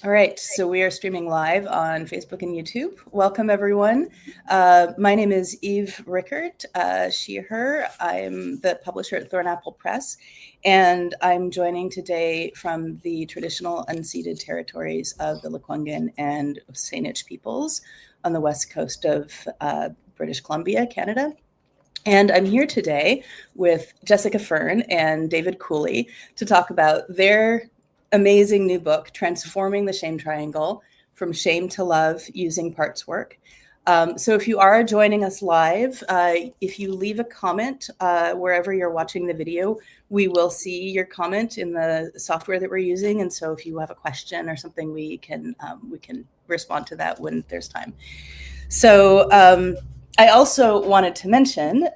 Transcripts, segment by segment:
All right, so we are streaming live on Facebook and YouTube. Welcome, everyone. My name is Eve Rickert, she, her. I'm the publisher at Thornapple Press, and I'm joining today from the traditional unceded territories of the Lekwungen and Saanich peoples on the west coast of British Columbia, Canada. And I'm here today with Jessica Fern and David Cooley to talk about their amazing new book, Transforming the Shame Triangle, From Shame to Love Using Parts Work. So if you are joining us live, if you leave a comment wherever you're watching the video, we will see your comment in the software that we're using. And so if you have a question or something, we can respond to that when there's time. So I also wanted to mention,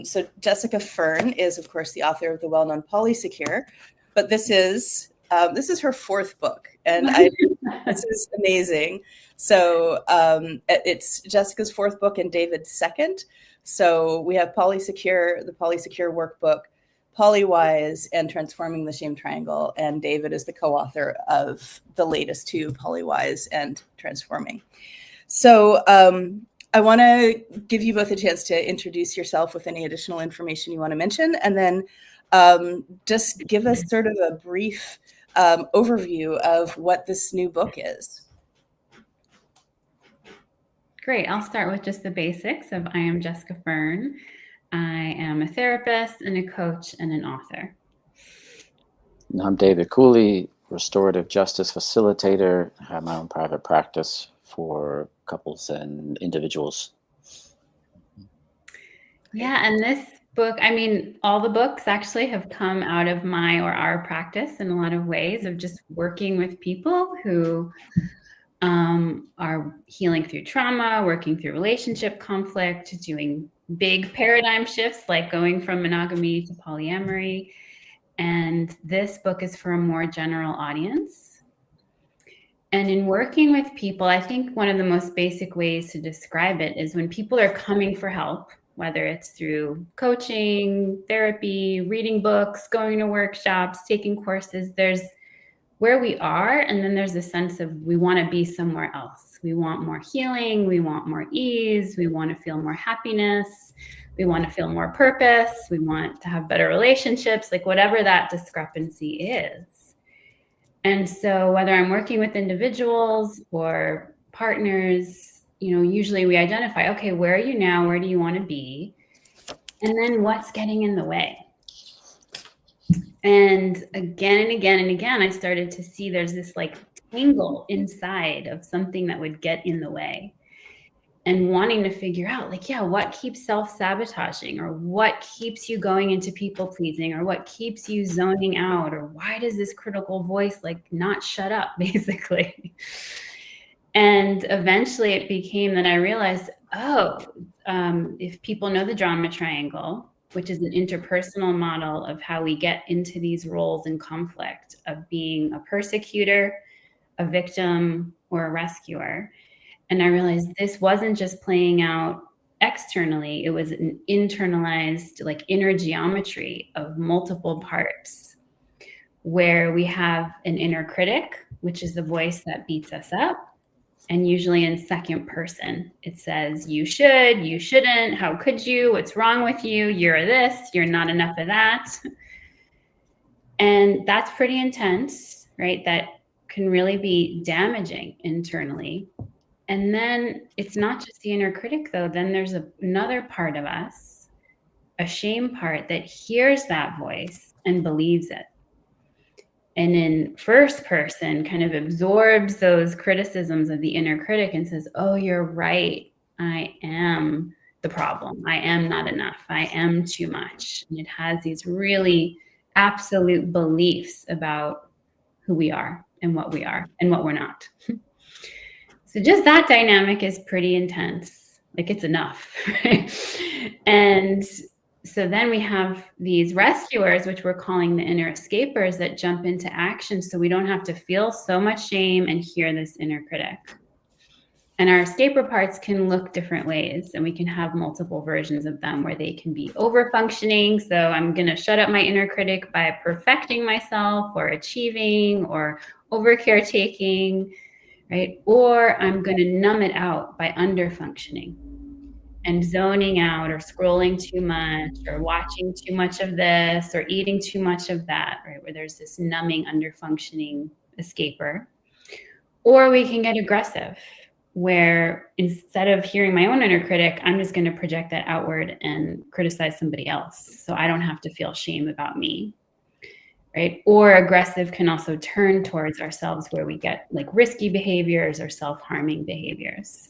so Jessica Fern is, of course, the author of the well-known Polysecure, but this is her fourth book, and this is amazing. So it's Jessica's fourth book and David's second. So we have Polysecure, the Polysecure workbook, Polywise, and Transforming the Shame Triangle, and David is the co-author of the latest two, Polywise and Transforming. So I want to give you both a chance to introduce yourself with any additional information you want to mention, and then just give us sort of a brief overview of what this new book is. Great. I'll start with just the basics of I am Jessica Fern. I am a therapist and a coach and an author. I'm David Cooley, restorative justice facilitator. I have my own private practice for couples and individuals. Yeah, and this book, I mean, all the books actually have come out of my or our practice in a lot of ways of just working with people who are healing through trauma, working through relationship conflict, doing big paradigm shifts like going from monogamy to polyamory. And this book is for a more general audience. And in working with people, I think one of the most basic ways to describe it is when people are coming for help, whether it's through coaching, therapy, reading books, going to workshops, taking courses, there's where we are, and then there's a sense of we want to be somewhere else. We want more healing, we want more ease, we want to feel more happiness, we want to feel more purpose, we want to have better relationships, like whatever that discrepancy is. And so whether I'm working with individuals or partners, usually we identify, okay, where are you now? Where do you want to be? And then what's getting in the way? And again and again and again, I started to see there's this like tangle inside of something that would get in the way, and wanting to figure out like, yeah, what keeps self-sabotaging, or what keeps you going into people pleasing, or what keeps you zoning out, or why does this critical voice like not shut up, basically. And eventually it became that I realized, if people know the drama triangle, which is an interpersonal model of how we get into these roles in conflict of being a persecutor, a victim, or a rescuer. And I realized this wasn't just playing out externally, it was an internalized, like inner geometry of multiple parts, where we have an inner critic, which is the voice that beats us up. And usually in second person, it says, you should, you shouldn't, how could you, what's wrong with you, you're this, you're not enough of that. And that's pretty intense, right? That can really be damaging internally. And then it's not just the inner critic, though. Then there's another part of us, a shame part, that hears that voice and believes it. And in first person kind of absorbs those criticisms of the inner critic and says, oh, you're right. I am the problem. I am not enough. I am too much. And it has these really absolute beliefs about who we are and what we're not. So just that dynamic is pretty intense. Like it's enough. And so then we have these rescuers, which we're calling the inner escapers, that jump into action so we don't have to feel so much shame and hear this inner critic. And our escaper parts can look different ways, and we can have multiple versions of them where they can be over-functioning. So I'm going to shut up my inner critic by perfecting myself or achieving or over caretaking, right? Or I'm going to numb it out by under functioning and zoning out or scrolling too much or watching too much of this or eating too much of that, right? Where there's this numbing, under functioning escaper. Or we can get aggressive, where instead of hearing my own inner critic, I'm just going to project that outward and criticize somebody else so I don't have to feel shame about me, right? Or aggressive can also turn towards ourselves, where we get like risky behaviors or self-harming behaviors.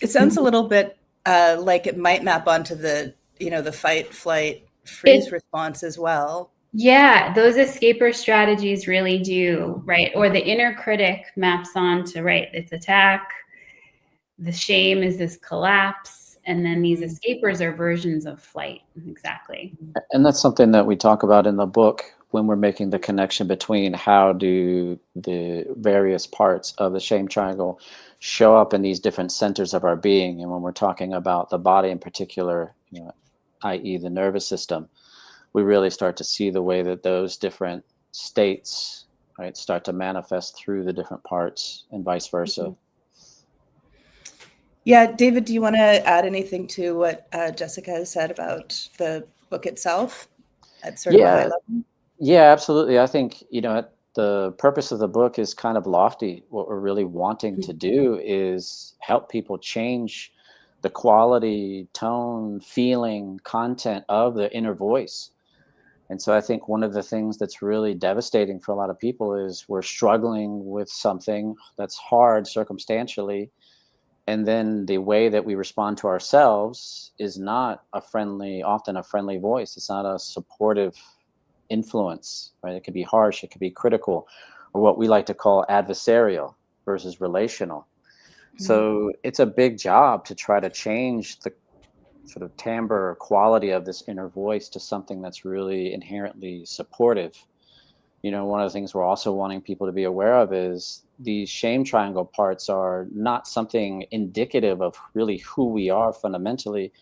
It sounds a little bit like it might map onto the, the fight, flight, freeze response as well. Yeah, those escaper strategies really do, right? Or the inner critic maps onto, right, it's attack, the shame is this collapse, and then these escapers are versions of flight. Exactly. And that's something that we talk about in the book when we're making the connection between how do the various parts of the shame triangle show up in these different centers of our being. And when we're talking about the body in particular, i.e. the nervous system, we really start to see the way that those different states, right, start to manifest through the different parts and vice versa. Yeah, David, do you want to add anything to what Jessica has said about the book itself at sort of a high level? Yeah, absolutely. I think, the purpose of the book is kind of lofty. What we're really wanting to do is help people change the quality, tone, feeling, content of the inner voice. And so I think one of the things that's really devastating for a lot of people is we're struggling with something that's hard circumstantially. And then the way that we respond to ourselves is not often a friendly voice. It's not a supportive influence, right? It could be harsh, it could be critical, or what we like to call adversarial versus relational. So it's a big job to try to change the sort of timbre or quality of this inner voice to something that's really inherently supportive. One of the things we're also wanting people to be aware of is these shame triangle parts are not something indicative of really who we are fundamentally,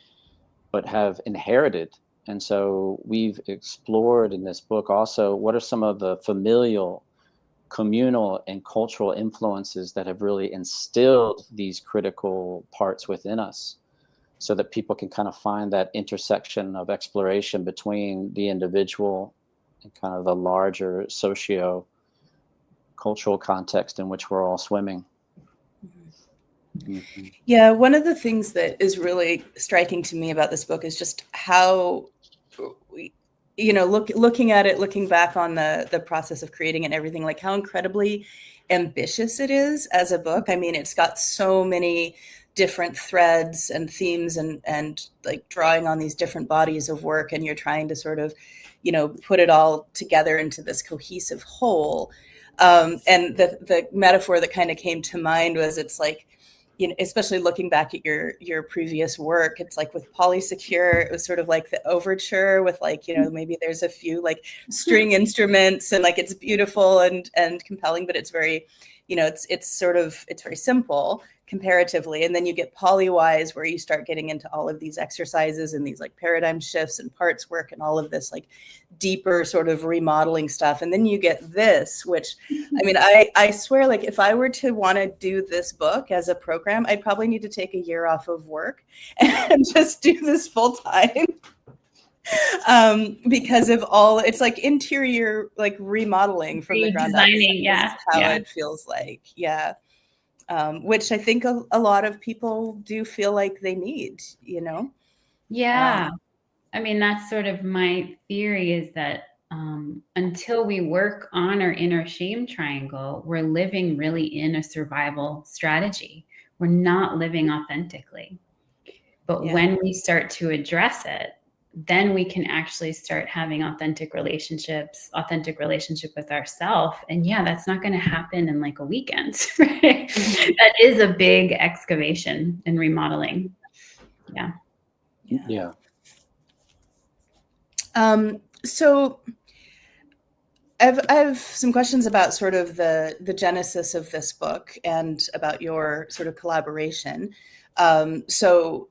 but have inherited. And so we've explored in this book also what are some of the familial, communal, and cultural influences that have really instilled these critical parts within us, so that people can kind of find that intersection of exploration between the individual and kind of the larger socio-cultural context in which we're all swimming. Yeah, one of the things that is really striking to me about this book is just how, looking at it, looking back on the process of creating it and everything, like how incredibly ambitious it is as a book. I mean, it's got so many different threads and themes and like drawing on these different bodies of work, and you're trying to sort of, put it all together into this cohesive whole. And the metaphor that kind of came to mind was, it's like, especially looking back at your previous work, it's like with Polysecure, it was sort of like the overture with like, maybe there's a few like string instruments and like it's beautiful and compelling, but it's very, it's very simple comparatively. And then you get Polywise, where you start getting into all of these exercises and these like paradigm shifts and parts work and all of this like deeper sort of remodeling stuff. And then you get this, which, I mean, I swear, like if I were to want to do this book as a program, I'd probably need to take a year off of work and just do this full time. Because of all, it's like interior, like remodeling from the ground up. Yeah. How it feels like. Yeah. Which I think a lot of people do feel like they need, Yeah. I mean, that's sort of my theory, is that until we work on our inner shame triangle, we're living really in a survival strategy. We're not living authentically. But when we start to address it, then we can actually start having authentic relationship with ourselves. And yeah, that's not going to happen in like a weekend. Right? That is a big excavation and remodeling. Yeah. Yeah. So I have some questions about sort of the genesis of this book and about your sort of collaboration. So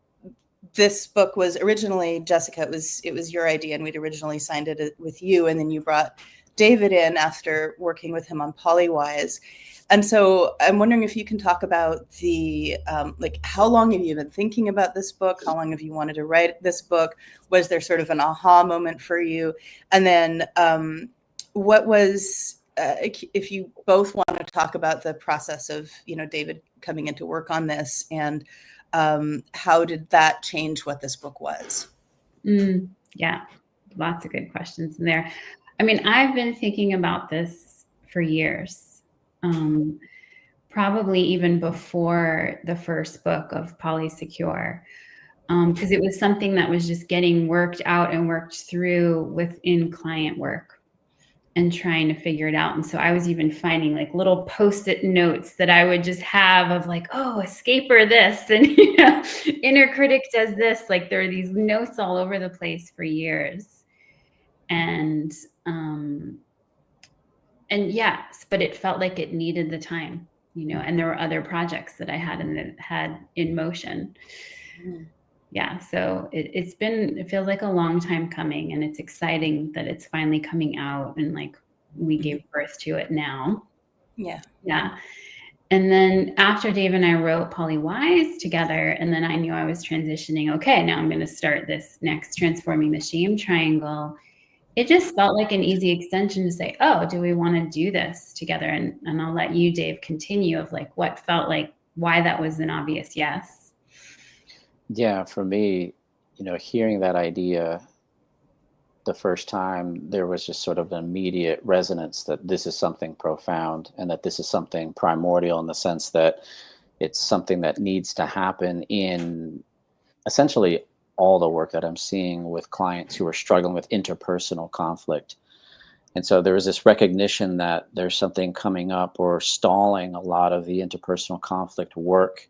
this book was originally, Jessica, it was your idea, and we'd originally signed it with you, and then you brought David in after working with him on Polywise. And so I'm wondering if you can talk about the, like, how long have you been thinking about this book? How long have you wanted to write this book? Was there sort of an aha moment for you? And then what was, if you both want to talk about the process of, David coming into work on this, and how did that change what this book was? Yeah, lots of good questions in there. I mean, I've been thinking about this for years, probably even before the first book of Polysecure, because it was something that was just getting worked out and worked through within client work and trying to figure it out. And so I was even finding like little Post-it notes that I would just have of like, oh, escaper this, and inner critic does this. Like there are these notes all over the place for years. And yes, but it felt like it needed the time, and there were other projects that I had in motion. Yeah, so it feels like a long time coming, and it's exciting that it's finally coming out, and like we gave birth to it now. Yeah. And then after Dave and I wrote Polywise together, and then I knew I was transitioning. Okay, now I'm going to start this next Transforming the Shame Triangle. It just felt like an easy extension to say, oh, do we want to do this together? And I'll let you, Dave, continue of like what felt like, why that was an obvious yes. Yeah, for me, hearing that idea the first time, there was just sort of an immediate resonance that this is something profound, and that this is something primordial, in the sense that it's something that needs to happen in essentially all the work that I'm seeing with clients who are struggling with interpersonal conflict. And so there was this recognition that there's something coming up or stalling a lot of the interpersonal conflict work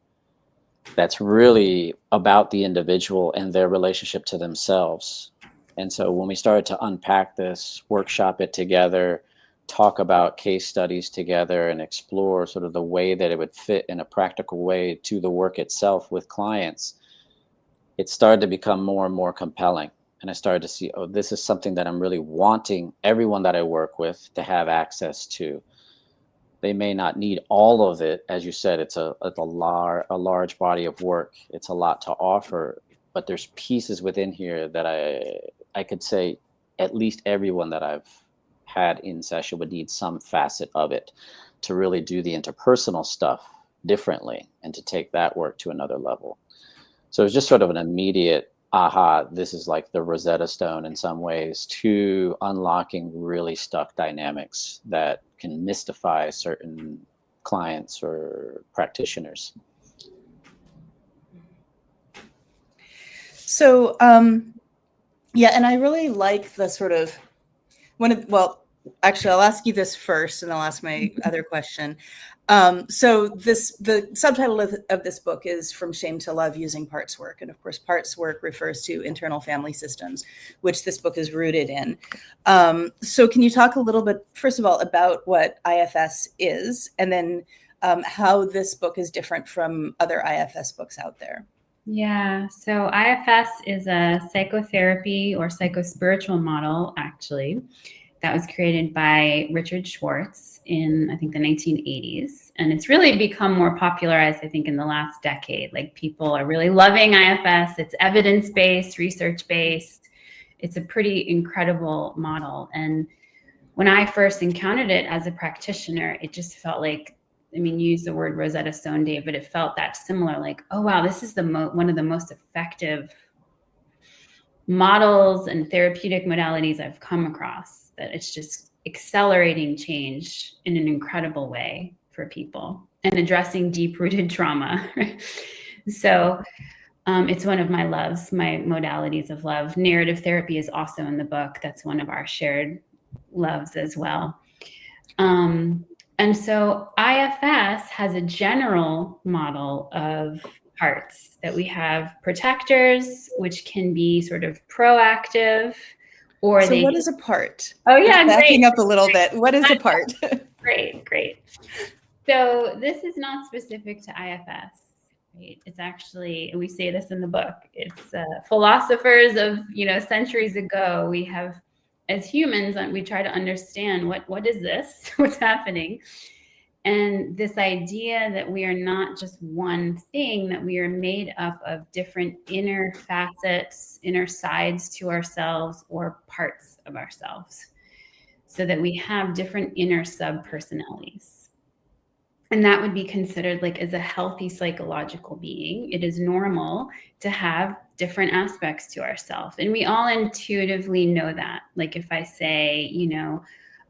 that's really about the individual and their relationship to themselves. And so when we started to unpack this, workshop it together, talk about case studies together, and explore sort of the way that it would fit in a practical way to the work itself with clients, it started to become more and more compelling. And I started to see, oh, this is something that I'm really wanting everyone that I work with to have access to. They may not need all of it. As you said, it's a large body of work. It's a lot to offer, but there's pieces within here that I could say at least everyone that I've had in session would need some facet of it to really do the interpersonal stuff differently and to take that work to another level. So it's just sort of an immediate aha, this is like the Rosetta Stone in some ways to unlocking really stuck dynamics that can mystify certain clients or practitioners. So, yeah, and I really like the sort of actually, I'll ask you this first, and I'll ask my other question. So the subtitle of this book is From Shame to Love Using Parts Work. And of course, parts work refers to internal family systems, which this book is rooted in. So can you talk a little bit, first of all, about what IFS is, and then how this book is different from other IFS books out there? Yeah, so IFS is a psychotherapy or psychospiritual model, actually, that was created by Richard Schwartz in, I think, the 1980s. And it's really become more popularized, I think, in the last decade. Like, people are really loving IFS. It's evidence-based, research-based. It's a pretty incredible model. And when I first encountered it as a practitioner, it just felt like, I mean, you used the word Rosetta Stone, Dave, but it felt that similar, like, oh, wow, this is one of the most effective models and therapeutic modalities I've come across, that it's just accelerating change in an incredible way for people and addressing deep-rooted trauma. So it's one of my loves, my modalities of love. Narrative therapy is also in the book. That's one of our shared loves as well. And so IFS has a general model of parts that we have protectors, which can be sort of proactive, or so what is a part? Oh yeah, just backing up a little bit. What is a part? Great. So this is not specific to IFS. Right? It's actually, and we say this in the book, it's philosophers of, centuries ago, we have as humans, we try to understand what is this, what's happening. And this idea that we are not just one thing, that we are made up of different inner facets, inner sides to ourselves, or parts of ourselves, so that we have different inner sub-personalities. And that would be considered like, as a healthy psychological being, it is normal to have different aspects to ourselves. And we all intuitively know that. Like if I say,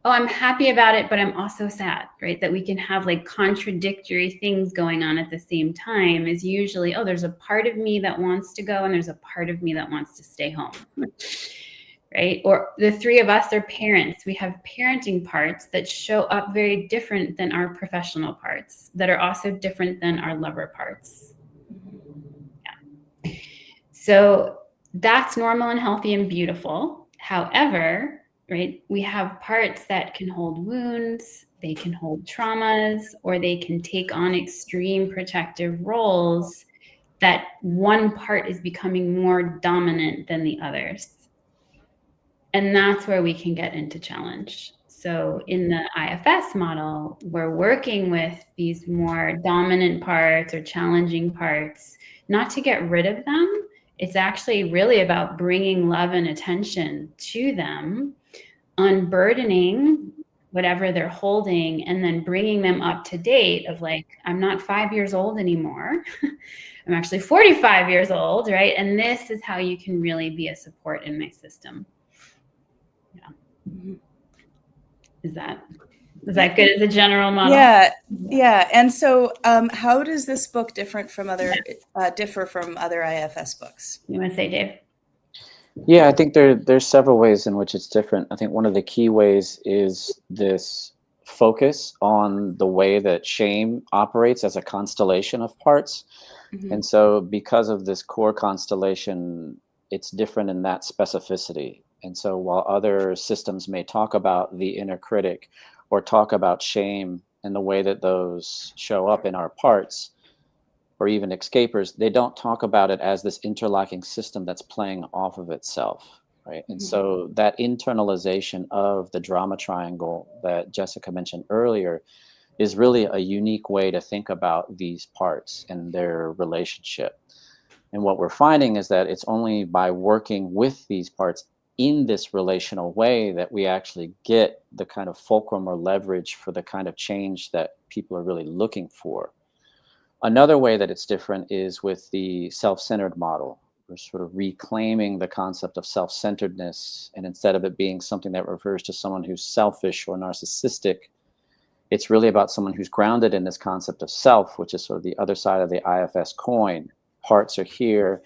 oh, I'm happy about it, but I'm also sad, right? That we can have like contradictory things going on at the same time is usually, oh, there's a part of me that wants to go and there's a part of me that wants to stay home, right? Or the three of us are parents. We have parenting parts that show up very different than our professional parts, that are also different than our lover parts. Yeah. So that's normal and healthy and beautiful. However, right, we have parts that can hold wounds, they can hold traumas, or they can take on extreme protective roles that one part is becoming more dominant than the others. And that's where we can get into challenge. So in the IFS model, we're working with these more dominant parts or challenging parts, not to get rid of them. It's actually really about bringing love and attention to them, unburdening whatever they're holding, and then bringing them up to date of like, I'm not 5 years old anymore. I'm actually 45 years old, right? And this is how you can really be a support in my system. Yeah. Is that good as a general model? Yeah. And so, how does this book differ from other IFS books? You want to say, Dave? Yeah, I think there's several ways in which it's different. I think one of the key ways is this focus on the way that shame operates as a constellation of parts. Mm-hmm. And so because of this core constellation, it's different in that specificity. And so while other systems may talk about the inner critic or talk about shame and the way that those show up in our parts, or even escapers, they don't talk about it as this interlocking system that's playing off of itself, right? Mm-hmm. And so that internalization of the drama triangle that Jessica mentioned earlier is really a unique way to think about these parts and their relationship. And what we're finding is that it's only by working with these parts in this relational way that we actually get the kind of fulcrum or leverage for the kind of change that people are really looking for. Another way that it's different is with the self-centered model. We're sort of reclaiming the concept of self-centeredness, and instead of it being something that refers to someone who's selfish or narcissistic, it's really about someone who's grounded in this concept of self, which is sort of the other side of the IFS coin. Parts are here.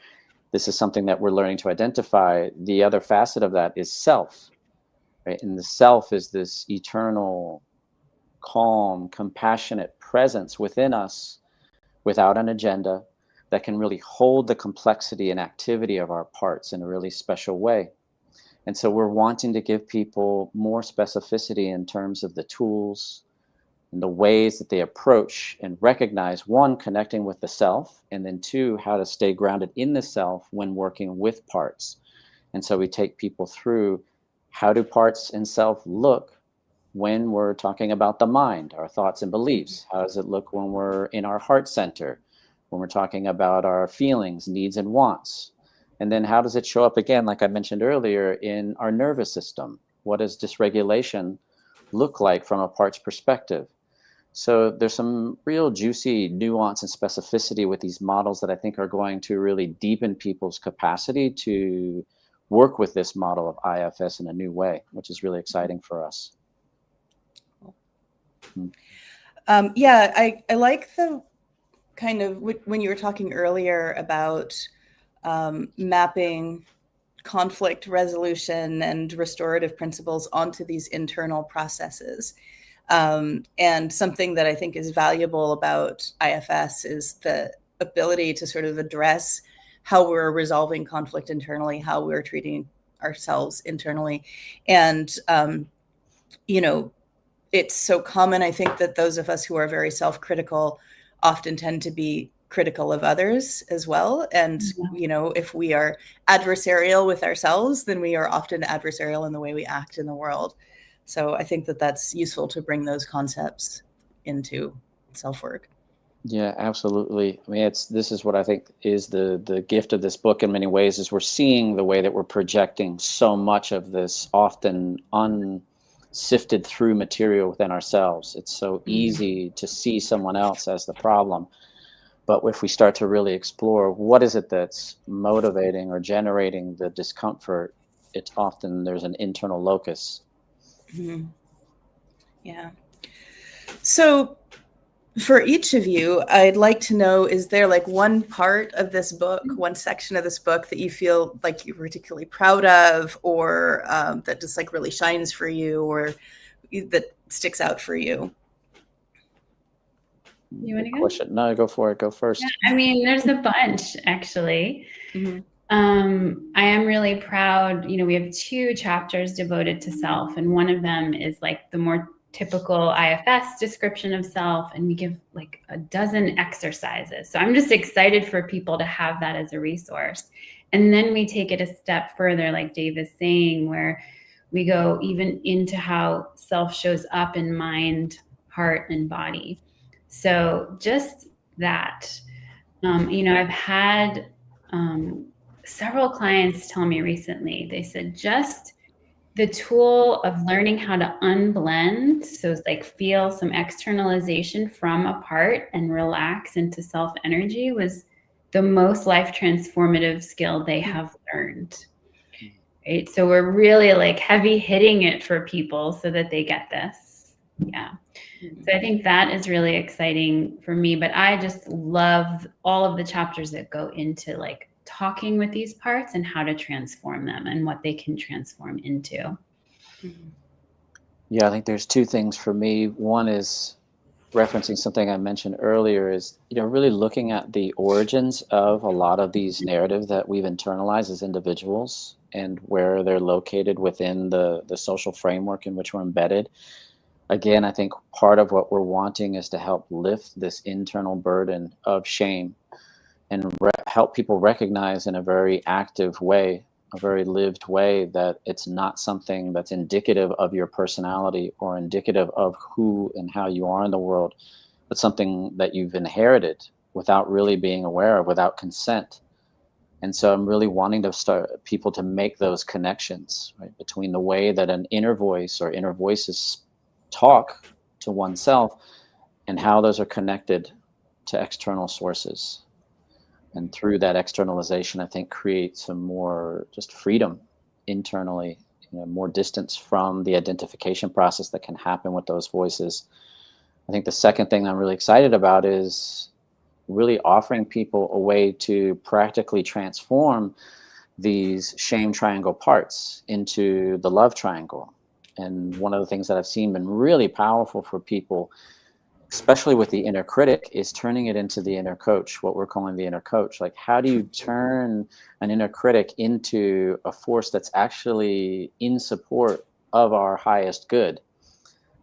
This is something that we're learning to identify. The other facet of that is self, right? And the self is this eternal, calm, compassionate presence within us without an agenda that can really hold the complexity and activity of our parts in a really special way. And so we're wanting to give people more specificity in terms of the tools and the ways that they approach and recognize, one, connecting with the self, and then two, how to stay grounded in the self when working with parts. And so we take people through, how do parts and self look when we're talking about the mind, our thoughts and beliefs? How does it look when we're in our heart center, when we're talking about our feelings, needs, and wants? And then how does it show up again, like I mentioned earlier, in our nervous system? What does dysregulation look like from a part's perspective? So there's some real juicy nuance and specificity with these models that I think are going to really deepen people's capacity to work with this model of IFS in a new way, which is really exciting for us. Yeah, I like the kind of, when you were talking earlier about mapping conflict resolution and restorative principles onto these internal processes. And something that I think is valuable about IFS is the ability to sort of address how we're resolving conflict internally, how we're treating ourselves internally. And, it's so common, I think, that those of us who are very self-critical often tend to be critical of others as well. And, you know, if we are adversarial with ourselves, then we are often adversarial in the way we act in the world. So I think that that's useful to bring those concepts into self-work. Yeah, absolutely. I mean, this is what I think is the gift of this book in many ways, is we're seeing the way that we're projecting so much of this often unsifted through material within ourselves. It's so easy to see someone else as the problem. But if we start to really explore what is it that's motivating or generating the discomfort, it's often there's an internal locus. Mm-hmm. Yeah. So for each of you, I'd like to know, is there like one part of this book, one section of this book that you feel like you're particularly proud of, or that just like really shines for you, or that sticks out for you? You want to go? Question? No, go for it. Go first. Yeah, I mean, there's a bunch, actually. Mm-hmm. I am really proud. You know, we have 2 chapters devoted to self, and one of them is like the more typical IFS description of self, and we give like a dozen exercises. So I'm just excited for people to have that as a resource. And then we take it a step further, like Dave is saying, where we go even into how self shows up in mind, heart, and body. So just that, you know, I've had several clients tell me recently, they said just the tool of learning how to unblend, so it's like feel some externalization from a part and relax into self energy, was the most life transformative skill they have learned. Right? So we're really like heavy hitting it for people so that they get this. Yeah. So I think that is really exciting for me, but I just love all of the chapters that go into like talking with these parts and how to transform them and what they can transform into. Yeah, I think there's 2 things for me. One is referencing something I mentioned earlier, is, you know, really looking at the origins of a lot of these narratives that we've internalized as individuals and where they're located within the social framework in which we're embedded. Again, I think part of what we're wanting is to help lift this internal burden of shame and help people recognize in a very active way, a very lived way, that it's not something that's indicative of your personality or indicative of who and how you are in the world, but something that you've inherited without really being aware of, without consent. And so I'm really wanting to start people to make those connections, right, between the way that an inner voice or inner voices talk to oneself and how those are connected to external sources. And through that externalization, I think create some more just freedom internally, you know, more distance from the identification process that can happen with those voices. I think the second thing I'm really excited about is really offering people a way to practically transform these shame triangle parts into the love triangle. And one of the things that I've seen been really powerful for people, especially with the inner critic, is turning it into the inner coach, what we're calling the inner coach. Like, how do you turn an inner critic into a force that's actually in support of our highest good?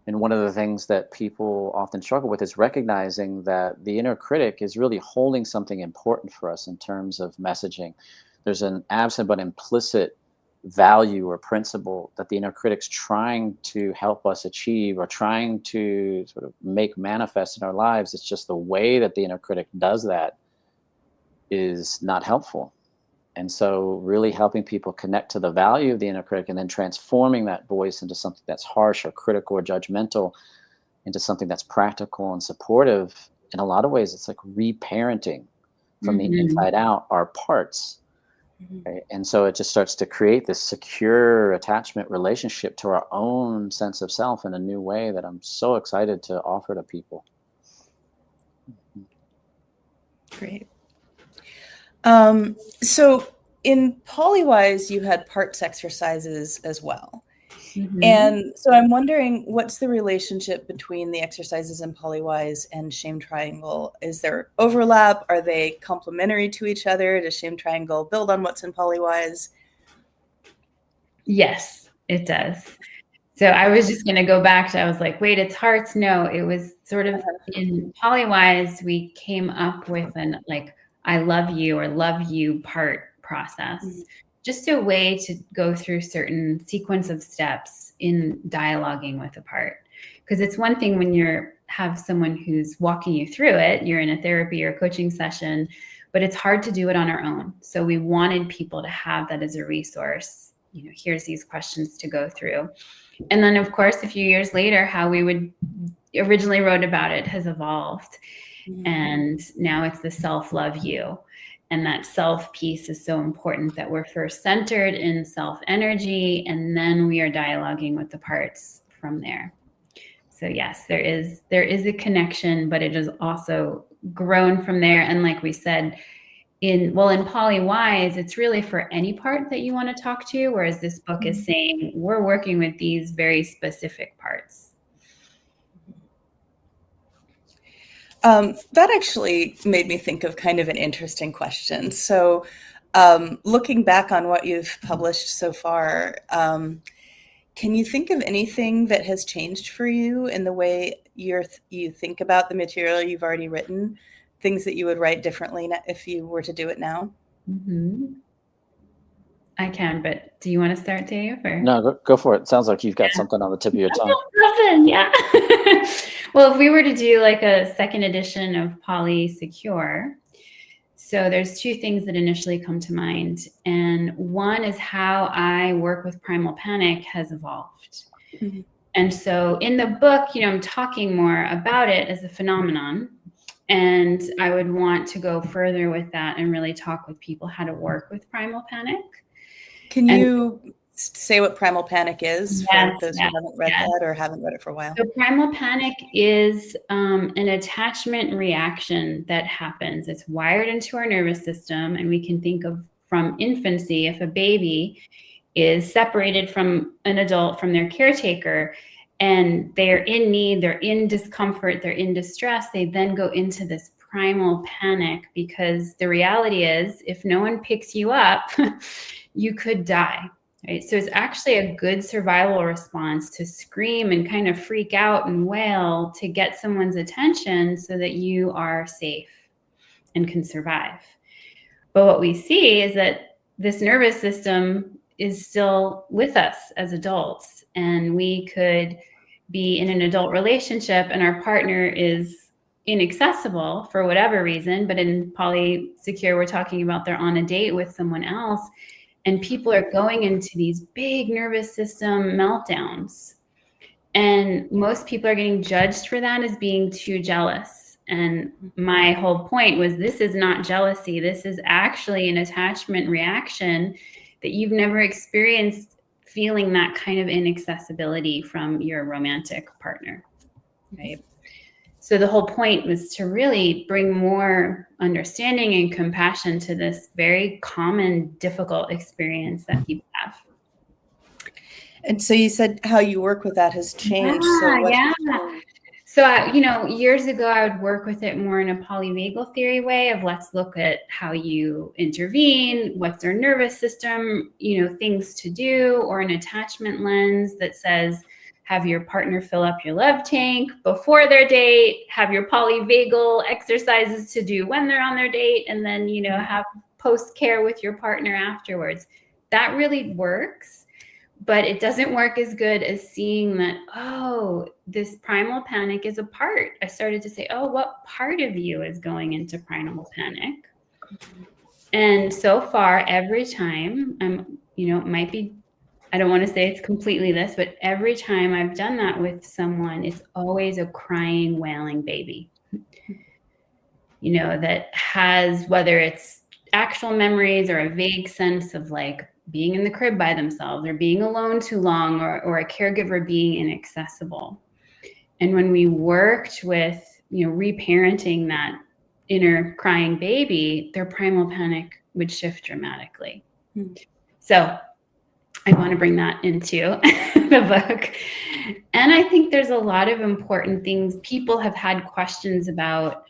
And one of the things that people often struggle with is recognizing that the inner critic is really holding something important for us in terms of messaging. There's an absent but implicit value or principle that the inner critic's trying to help us achieve or trying to sort of make manifest in our lives. It's just the way that the inner critic does that is not helpful. And so really helping people connect to the value of the inner critic and then transforming that voice into something that's harsh or critical or judgmental into something that's practical and supportive. In a lot of ways, it's like reparenting from the inside out our parts. Right? And so it just starts to create this secure attachment relationship to our own sense of self in a new way that I'm so excited to offer to people. Great. So in Polywise, you had parts exercises as well. And so I'm wondering, what's the relationship between the exercises in Polywise and Shame Triangle? Is there overlap? Are they complementary to each other? Does Shame Triangle build on what's in Polywise? Yes, it does. So I was just going to go back to, I was like, wait, it's hearts. No, it was sort of in Polywise, we came up with an like, I love you or love you part process, just a way to go through certain sequence of steps in dialoguing with a part. Because it's one thing when have someone who's walking you through it, you're in a therapy or coaching session, but it's hard to do it on our own. So we wanted people to have that as a resource. Here's these questions to go through. And then, of course, a few years later, how we would originally wrote about it has evolved. And now it's the self-love you. And that self piece is so important, that we're first centered in self energy, and then we are dialoguing with the parts from there. So yes, there is a connection, but it has also grown from there. And like we said, in Polywise, it's really for any part that you want to talk to, whereas this book is saying we're working with these very specific parts. That actually made me think of kind of an interesting question. So looking back on what you've published so far, can you think of anything that has changed for you in the way you think about the material you've already written? Things that you would write differently if you were to do it now? I can, but do you want to start, Dave? Or? No, go for it. Sounds like you've got something on the tip of your tongue. Nothing, yeah. Well, if we were to do like a second edition of Poly Secure, so there's two things that initially come to mind. And one is how I work with primal panic has evolved. And so in the book, I'm talking more about it as a phenomenon. And I would want to go further with that and really talk with people how to work with primal panic. Can you say what primal panic is for those who haven't read that or haven't read it for a while? So primal panic is an attachment reaction that happens. It's wired into our nervous system, and we can think of from infancy, if a baby is separated from an adult, from their caretaker, and they're in need, they're in discomfort, they're in distress, they then go into this primal panic, because the reality is if no one picks you up, you could die, right? So it's actually a good survival response to scream and kind of freak out and wail to get someone's attention so that you are safe and can survive. But what we see is that this nervous system is still with us as adults, and we could be in an adult relationship and our partner is inaccessible for whatever reason. But in Poly Secure, we're talking about they're on a date with someone else, and people are going into these big nervous system meltdowns. And most people are getting judged for that as being too jealous. And my whole point was, this is not jealousy. This is actually an attachment reaction that you've never experienced, feeling that kind of inaccessibility from your romantic partner, right? So the whole point was to really bring more understanding and compassion to this very common, difficult experience that people have. And so you said how you work with that has changed. So, years ago, I would work with it more in a polyvagal theory way of, let's look at how you intervene, what's their nervous system, things to do, or an attachment lens that says, have your partner fill up your love tank before their date, have your polyvagal exercises to do when they're on their date, and then, have post-care with your partner afterwards. That really works. But it doesn't work as good as seeing that, this primal panic is a part. I started to say, what part of you is going into primal panic? And so far, every time it might be, I don't want to say it's completely this, but every time I've done that with someone, it's always a crying, wailing baby, that has, whether it's actual memories or a vague sense of like being in the crib by themselves or being alone too long, or a caregiver being inaccessible. And when we worked with, reparenting that inner crying baby, their primal panic would shift dramatically. So I want to bring that into the book. And I think there's a lot of important things. People have had questions about,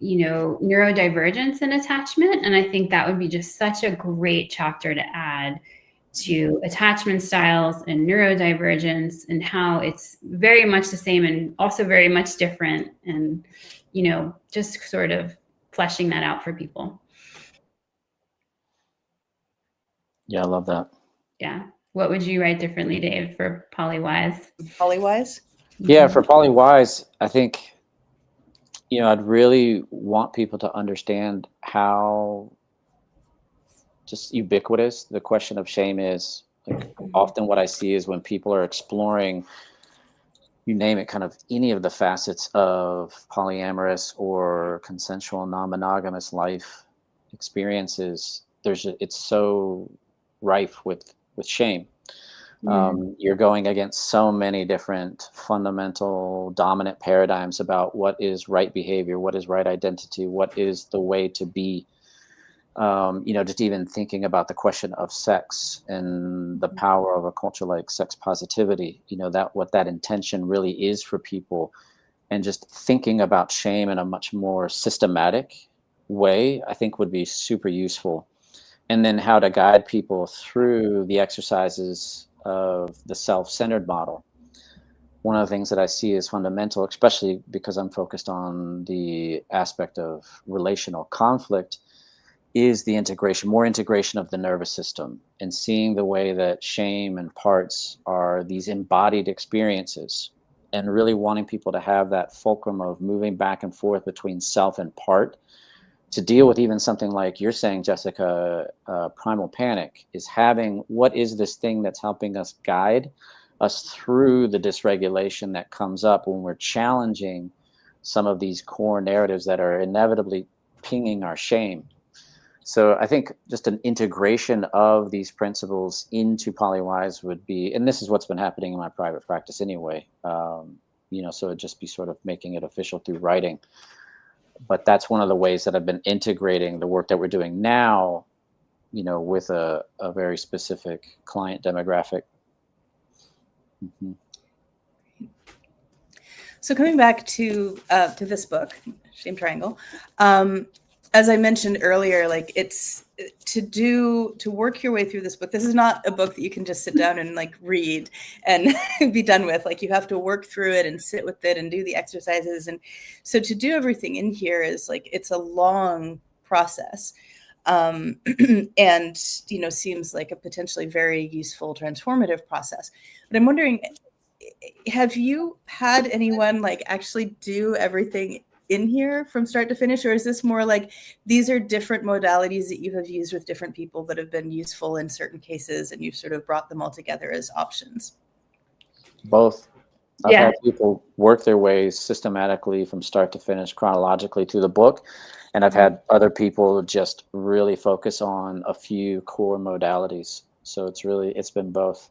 neurodivergence and attachment. And I think that would be just such a great chapter to add, to attachment styles and neurodivergence, and how it's very much the same and also very much different, and, you know, just sort of fleshing that out for people. Yeah, I love that. Yeah. What would you write differently, Dave, for Polywise? Polywise? Yeah, for Polywise, I think, you know, I'd really want people to understand how just ubiquitous the question of shame is. Like, often what I see is when people are exploring, you name it, kind of any of the facets of polyamorous or consensual non-monogamous life experiences, it's so rife with shame. You're going against so many different fundamental dominant paradigms about what is right behavior, what is right identity, what is the way to be. You know, just even thinking about the question of sex and the power of a culture like sex positivity, you know, that what that intention really is for people, and just thinking about shame in a much more systematic way, I think would be super useful. And then how to guide people through the exercises of the self-centered model. One of the things that I see is fundamental, especially because I'm focused on the aspect of relational conflict, is the more integration of the nervous system, and seeing the way that shame and parts are these embodied experiences, and really wanting people to have that fulcrum of moving back and forth between self and part to deal with even something like you're saying, Jessica, primal panic, is having what is this thing that's helping us guide us through the dysregulation that comes up when we're challenging some of these core narratives that are inevitably pinging our shame. So I think just an integration of these principles into Polywise would be, and this is what's been happening in my private practice anyway, you know, so it'd just be sort of making it official through writing. But that's one of the ways that I've been integrating the work that we're doing now, you know, with a very specific client demographic. So coming back to this book, Shame Triangle, as I mentioned earlier, like it's to work your way through this book. This is not a book that you can just sit down and like read and be done with. Like you have to work through it and sit with it and do the exercises. And so to do everything in here is like, it's a long process. And, you know, seems like a potentially very useful, transformative process. But I'm wondering, have you had anyone like actually do everything in here from start to finish, or is this more like these are different modalities that you have used with different people that have been useful in certain cases and you've sort of brought them all together as options? Both. I've had people work their ways systematically from start to finish chronologically through the book, and I've had other people just really focus on a few core modalities. So it's been both.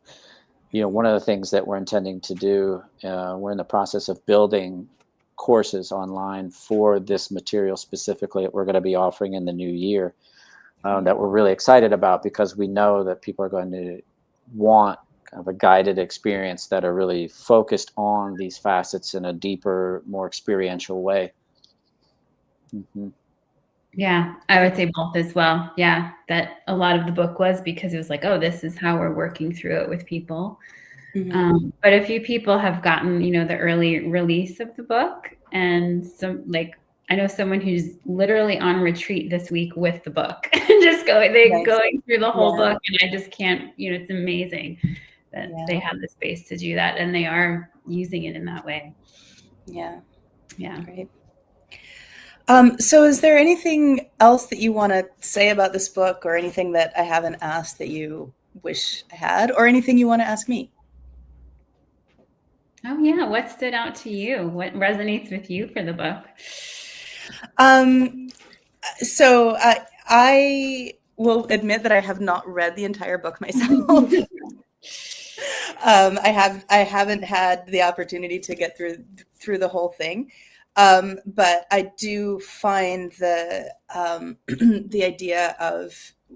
You know, one of the things that we're intending to do, we're in the process of building courses online for this material specifically that we're going to be offering in the new year, that we're really excited about, because we know that people are going to want kind of a guided experience that are really focused on these facets in a deeper, more experiential way. Yeah, I would say both as well. Yeah, that a lot of the book was because it was like, oh, this is how we're working through it with people. But a few people have gotten, you know, the early release of the book, and some, like, I know someone who's literally on retreat this week with the book, just going through the whole book, and I just can't, you know, it's amazing that they have the space to do that, and they are using it in that way. Yeah. Great. So is there anything else that you want to say about this book, or anything that I haven't asked that you wish I had, or anything you want to ask me? Oh yeah, what stood out to you? What resonates with you for the book? So I will admit that I have not read the entire book myself. I haven't had the opportunity to get through the whole thing. But I do find the the idea of,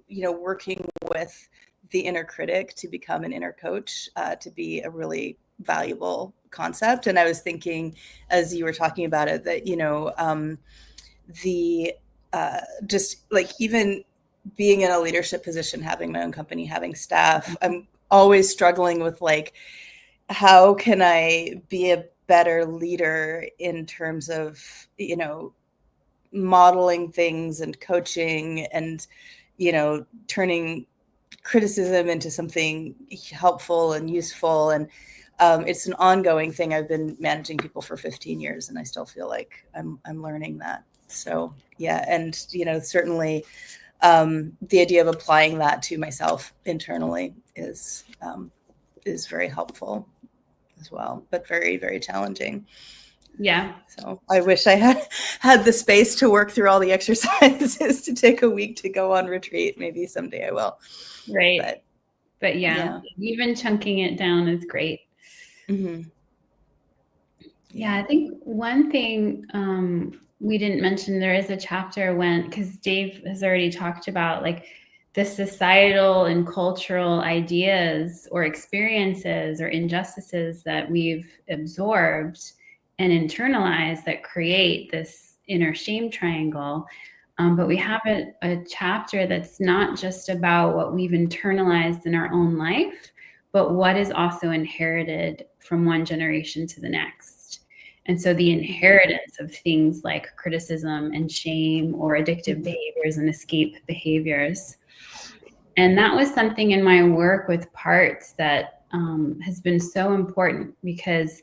you know, working with the inner critic to become an inner coach to be a really valuable concept. And I was thinking, as you were talking about it, that, you know, the just like even being in a leadership position, having my own company, having staff, I'm always struggling with like, how can I be a better leader in terms of, you know, modeling things and coaching and, you know, turning criticism into something helpful and useful. And it's an ongoing thing. I've been managing people for 15 years and I still feel like I'm learning that. So yeah. And, you know, certainly the idea of applying that to myself internally is very helpful as well, but very, very challenging. Yeah. So I wish I had the space to work through all the exercises to take a week to go on retreat. Maybe someday I will. Right. But yeah, even chunking it down is great. Mm-hmm. Yeah, I think one thing we didn't mention, there is a chapter when, because Dave has already talked about like the societal and cultural ideas or experiences or injustices that we've absorbed and internalized that create this inner shame triangle. But we have a chapter that's not just about what we've internalized in our own life, but what is also inherited from one generation to the next. And so the inheritance of things like criticism and shame or addictive behaviors and escape behaviors. And that was something in my work with parts that has been so important, because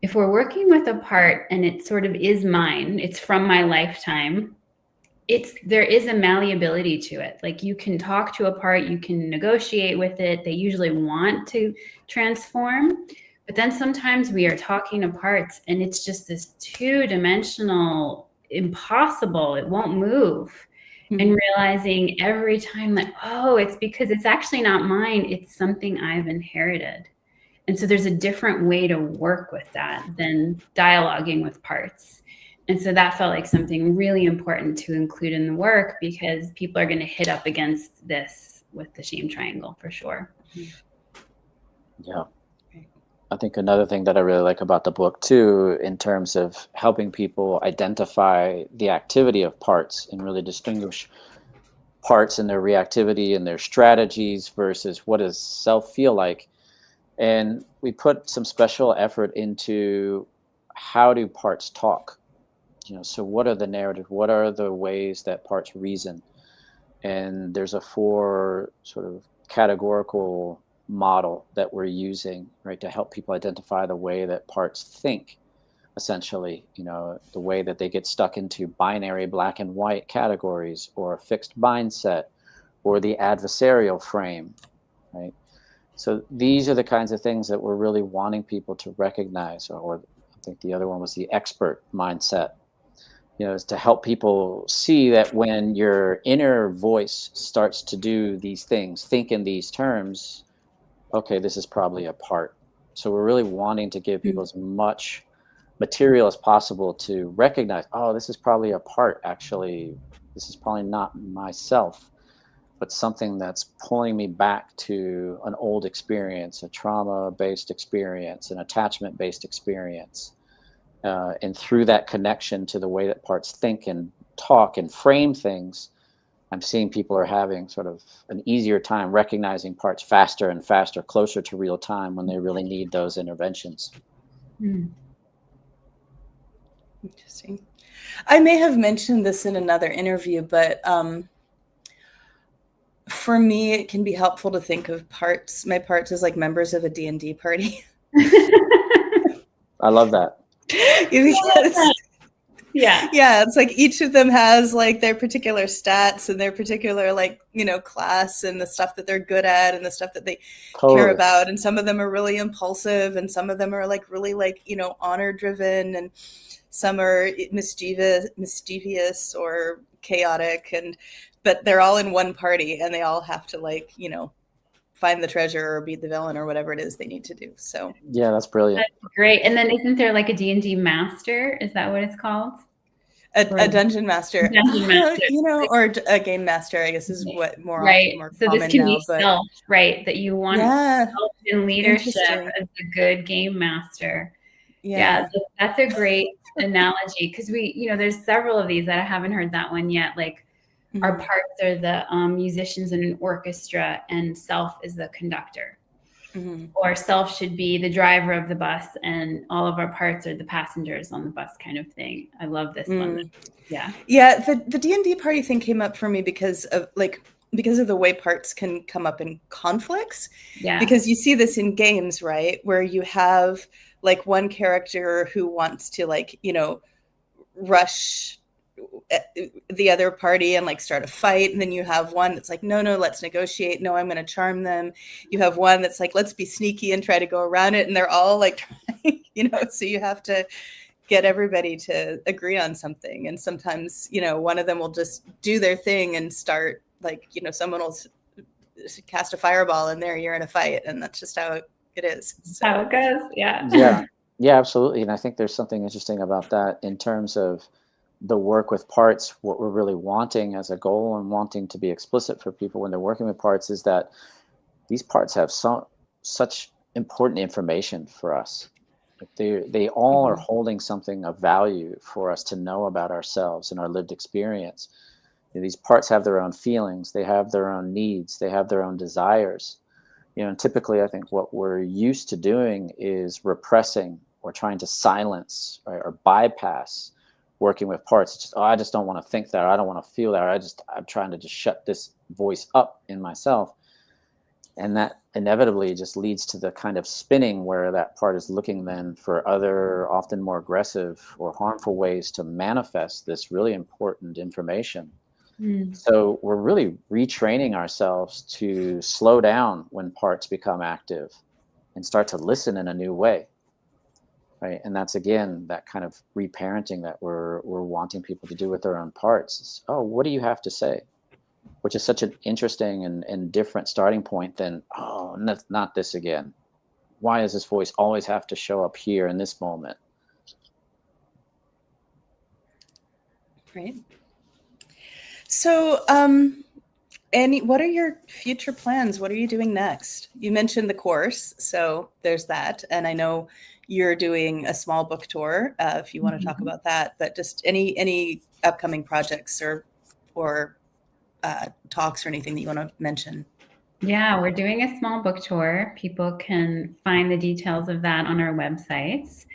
if we're working with a part and it sort of is mine, it's from my lifetime, there is a malleability to it. Like you can talk to a part, you can negotiate with it. They usually want to transform. But then sometimes we are talking to parts and it's just this two-dimensional, impossible, it won't move. Mm-hmm. And realizing every time that, oh, it's because it's actually not mine, it's something I've inherited. And so there's a different way to work with that than dialoguing with parts. And so that felt like something really important to include in the work, because people are going to hit up against this with the shame triangle for sure. Yeah. I think another thing that I really like about the book too, in terms of helping people identify the activity of parts and really distinguish parts and their reactivity and their strategies versus what does self feel like. And we put some special effort into how do parts talk? You know, so what are the narrative? What are the ways that parts reason? And there's a 4 sort of categorical model that we're using, right, to help people identify the way that parts think, essentially, you know, the way that they get stuck into binary black and white categories or a fixed mindset or the adversarial frame, right? So these are the kinds of things that we're really wanting people to recognize, or I think the other one was the expert mindset, you know, is to help people see that when your inner voice starts to do these things, think in these terms, okay, this is probably a part. So we're really wanting to give people as much material as possible to recognize, oh, this is probably a part, actually. This is probably not myself, but something that's pulling me back to an old experience, a trauma-based experience, an attachment-based experience. And through that connection to the way that parts think and talk and frame things, I'm seeing people are having sort of an easier time recognizing parts faster and faster, closer to real time when they really need those interventions. Interesting. I may have mentioned this in another interview, but for me, it can be helpful to think of my parts as like members of a D&D party. I love that. Because, yeah, it's like each of them has like their particular stats and their particular, like, you know, class and the stuff that they're good at and the stuff that they care about. And some of them are really impulsive and some of them are like really, like, you know, honor driven, and some are mischievous or chaotic, but they're all in one party and they all have to, like, you know, find the treasure or beat the villain or whatever it is they need to do. So yeah, that's brilliant. That's great. And then isn't there like a D&D master? Is that what it's called? A dungeon master, you know, or a game master, I guess, is what more so common this can now, be self, right? That you want self in leadership as a good game master. Yeah, so that's a great analogy, because we, you know, there's several of these that I haven't heard that one yet. Like our parts are the musicians in an orchestra, and self is the conductor. Or self should be the driver of the bus, and all of our parts are the passengers on the bus, kind of thing. I love this one. Yeah. The D&D party thing came up for me because of the way parts can come up in conflicts. Yeah. Because you see this in games, right? Where you have like one character who wants to like, you know, rush the other party and like start a fight, and then you have one that's like, no, let's negotiate, no, I'm going to charm them. You have one that's like, let's be sneaky and try to go around it, and they're all like trying, you know, so you have to get everybody to agree on something. And sometimes, you know, one of them will just do their thing and start like, you know, someone will cast a fireball and there you're in a fight, and that's just how it is. So. How it goes. Yeah, absolutely. And I think there's something interesting about that in terms of the work with parts. What we're really wanting as a goal and wanting to be explicit for people when they're working with parts is that these parts have such important information for us. They all are holding something of value for us to know about ourselves and our lived experience. You know, these parts have their own feelings, they have their own needs, they have their own desires. You know, and typically I think what we're used to doing is repressing or trying to silence, right, or bypass working with parts. It's just, I just don't want to think that, or I don't want to feel that, or I'm trying to just shut this voice up in myself. And that inevitably just leads to the kind of spinning where that part is looking then for other, often more aggressive or harmful ways to manifest this really important information. So we're really retraining ourselves to slow down when parts become active and start to listen in a new way. Right. And that's, again, that kind of reparenting that we're wanting people to do with their own parts. It's, oh, what do you have to say? Which is such an interesting and different starting point than, oh, not this again. Why does this voice always have to show up here in this moment? Right. So, what are your future plans? What are you doing next? You mentioned the course, so there's that. And I know you're doing a small book tour, if you want to talk about that, but just any upcoming projects or talks or anything that you want to mention. Yeah, we're doing a small book tour. People can find the details of that on our websites.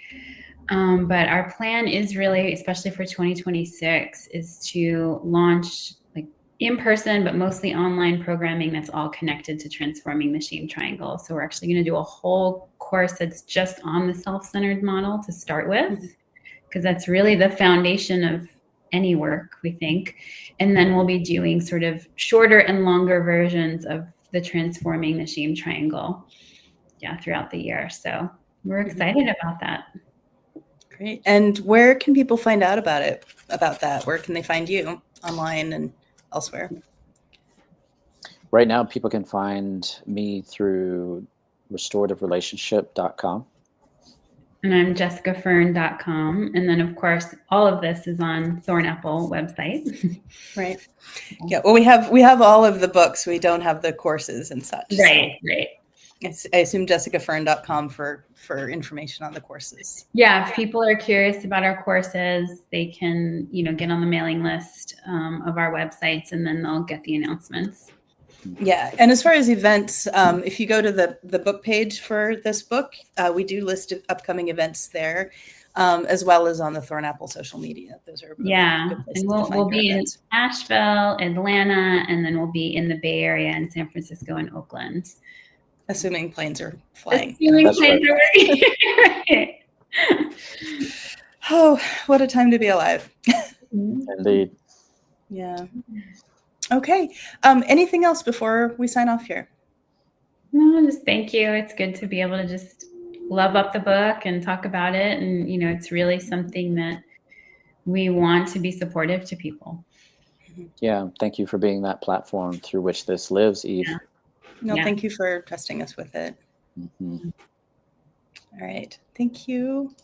But our plan is really, especially for 2026, is to launch like in person, but mostly online programming that's all connected to transforming the shame triangle. So we're actually going to do a whole course that's just on the self-centered model to start with, because that's really the foundation of any work, we think. And then we'll be doing sort of shorter and longer versions of the transforming the shame triangle, throughout the year. So we're excited about that. Great. And where can people find out about that? Where can they find you online and elsewhere? Right now, people can find me through restorative.relationship.com. And I'm jessicafern.com. And then, of course, all of this is on Thornapple website. Right. Yeah. Well, we have all of the books. We don't have the courses and such. Right. Right. I assume jessicafern.com for information on the courses. Yeah. If people are curious about our courses, they can, get on the mailing list of our websites, and then they'll get the announcements. Yeah. And as far as events, if you go to the book page for this book, we do list upcoming events there, as well as on the Thornapple social media. Those are and we'll be in Asheville, Atlanta, and then we'll be in the Bay Area and San Francisco and Oakland. Assuming planes are flying. Oh, what a time to be alive. Indeed. Yeah. Okay. Anything else before we sign off here? No, just thank you. It's good to be able to just love up the book and talk about it. And, it's really something that we want to be supportive to people. Yeah. Thank you for being that platform through which this lives, Eve. Yeah. No, thank you for trusting us with it. All right. Thank you.